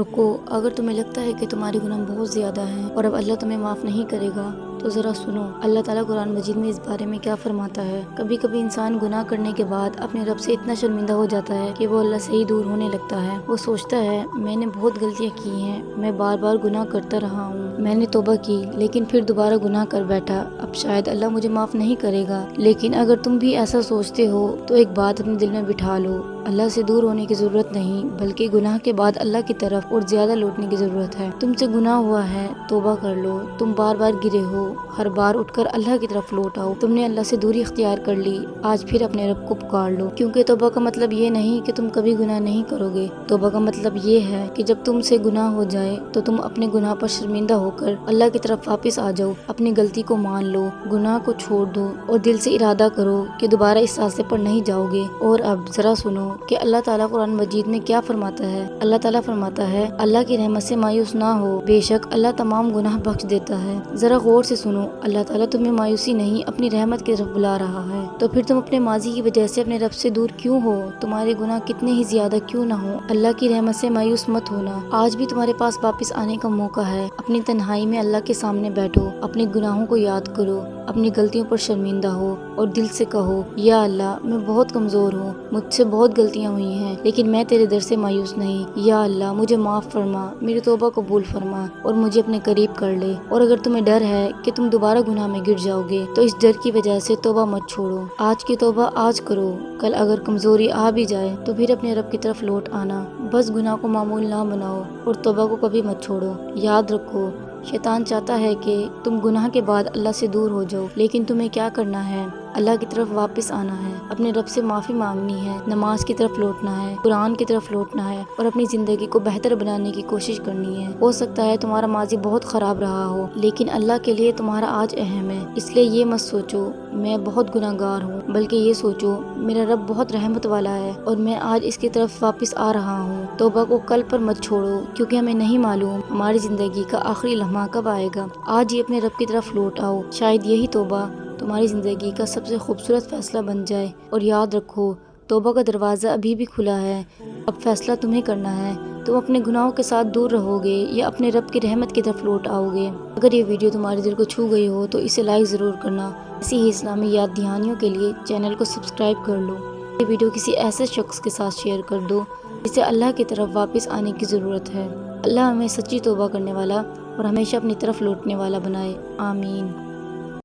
رکو، اگر تمہیں لگتا ہے کہ تمہارے گناہ بہت زیادہ ہیں اور اب اللہ تمہیں معاف نہیں کرے گا تو ذرا سنو اللہ تعالیٰ قرآن مجید میں اس بارے میں کیا فرماتا ہے۔ کبھی کبھی انسان گناہ کرنے کے بعد اپنے رب سے اتنا شرمندہ ہو جاتا ہے کہ وہ اللہ سے ہی دور ہونے لگتا ہے۔ وہ سوچتا ہے میں نے بہت غلطیاں کی ہیں، میں بار بار گناہ کرتا رہا ہوں، میں نے توبہ کی لیکن پھر دوبارہ گناہ کر بیٹھا، اب شاید اللہ مجھے معاف نہیں کرے گا۔ لیکن اگر تم بھی ایسا سوچتے ہو تو ایک بات اپنے دل میں بٹھا لو، اللہ سے دور ہونے کی ضرورت نہیں بلکہ گناہ کے بعد اللہ کی طرف اور زیادہ لوٹنے کی ضرورت ہے۔ تم سے گناہ ہوا ہے، توبہ کر لو، تم بار بار گرے ہو، ہر بار اٹھ کر اللہ کی طرف لوٹ آؤ۔ تم نے اللہ سے دوری اختیار کر لی، آج پھر اپنے رب کو پکار لو، کیونکہ توبہ کا مطلب یہ نہیں کہ تم کبھی گناہ نہیں کرو گے۔ توبہ کا مطلب یہ ہے کہ جب تم سے گناہ ہو جائے تو تم اپنے گناہ پر شرمندہ ہو کر اللہ کی طرف واپس آ جاؤ، اپنی غلطی کو مان لو، گناہ کو چھوڑ دو اور دل سے ارادہ کرو کہ دوبارہ اس راستے پر نہیں جاؤ گے۔ اور اب ذرا سنو کہ اللہ تعالیٰ قرآن مجید میں کیا فرماتا ہے۔ اللہ تعالیٰ فرماتا ہے اللہ کی رحمت سے مایوس نہ ہو، بے شک اللہ تمام گناہ بخش دیتا ہے۔ ذرا غور سے سنو، اللہ تعالیٰ تمہیں مایوسی نہیں اپنی رحمت کی طرف بلا رہا ہے، تو پھر تم اپنے ماضی کی وجہ سے اپنے رب سے دور کیوں ہو؟ تمہارے گناہ کتنے ہی زیادہ کیوں نہ ہو، اللہ کی رحمت سے مایوس مت ہونا۔ آج بھی تمہارے پاس واپس آنے کا موقع ہے۔ اپنی تنہائی میں اللہ کے سامنے بیٹھو، اپنے گناہوں کو یاد کرو، اپنی غلطیوں پر شرمندہ ہو اور دل سے کہو یا اللہ میں بہت کمزور ہوں، مجھ سے بہت غلطیاں ہوئی ہیں لیکن میں تیرے در سے مایوس نہیں۔ یا اللہ مجھے معاف فرما، میری توبہ قبول فرما اور مجھے اپنے قریب کر لے۔ اور اگر تمہیں ڈر ہے کہ تم دوبارہ گناہ میں گر جاؤ گے تو اس ڈر کی وجہ سے توبہ مت چھوڑو۔ آج کی توبہ آج کرو، کل اگر کمزوری آ بھی جائے تو پھر اپنے رب کی طرف لوٹ آنا۔ بس گناہ کو معمول نہ بناؤ اور توبہ کو کبھی مت چھوڑو۔ یاد رکھو شیطان چاہتا ہے کہ تم گناہ کے بعد اللہ سے دور ہو جاؤ، لیکن تمہیں کیا کرنا ہے؟ اللہ کی طرف واپس آنا ہے، اپنے رب سے معافی مانگنی ہے، نماز کی طرف لوٹنا ہے، قرآن کی طرف لوٹنا ہے اور اپنی زندگی کو بہتر بنانے کی کوشش کرنی ہے۔ ہو سکتا ہے تمہارا ماضی بہت خراب رہا ہو لیکن اللہ کے لیے تمہارا آج اہم ہے، اس لیے یہ مت سوچو میں بہت گناہ گار ہوں، بلکہ یہ سوچو میرا رب بہت رحمت والا ہے اور میں آج اس کی طرف واپس آ رہا ہوں۔ توبہ کو کل پر مت چھوڑو کیونکہ ہمیں نہیں معلوم ہماری زندگی کا آخری لمحہ کب آئے گا۔ آج ہی اپنے رب کی طرف لوٹ آؤ، شاید یہی توبہ تمہاری زندگی کا سب سے خوبصورت فیصلہ بن جائے۔ اور یاد رکھو توبہ کا دروازہ ابھی بھی کھلا ہے، اب فیصلہ تمہیں کرنا ہے، تم اپنے گناہوں کے ساتھ دور رہو گے یا اپنے رب کی رحمت کی طرف لوٹ آؤ گے۔ اگر یہ ویڈیو تمہارے دل کو چھو گئی ہو تو اسے لائک ضرور کرنا۔ ایسی ہی اسلامی یاد دہانیوں کے لیے چینل کو سبسکرائب کر لو۔ یہ ویڈیو کسی ایسے شخص کے ساتھ شیئر کر دو جسے اللہ کی طرف واپس آنے کی ضرورت ہے۔ اللہ ہمیں سچی توبہ کرنے والا اور ہمیشہ اپنی طرف لوٹنے والا بنائے، آمین۔